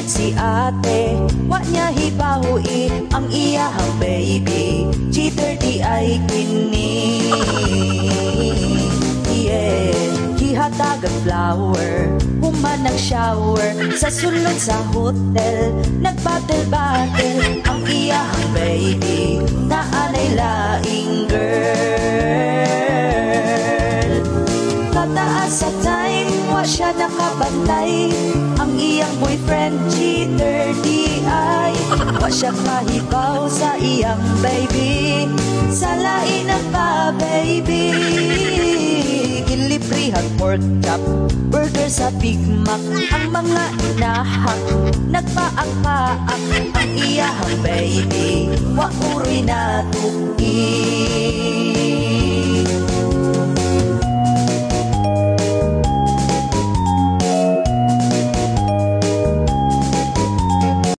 si ate, wa niya hibahui ang iyahang baby. Cheater di ay kini. Yeah, gihatagan flower, human nag-shower sa sulod sa hotel, nagbatel-batel ang iyahang baby, naanay laing girl. Tataas sa time, wa siya nakabantay, ang iyang boyfriend cheater di ay, wa siya kahibaw sa iyang baby, sa lain na pa baby. Gilibrihan pork chop, burger sa Big Mac, ang mga inahak, nagpaak-paak ang iyahang baby, wa uri na tuki.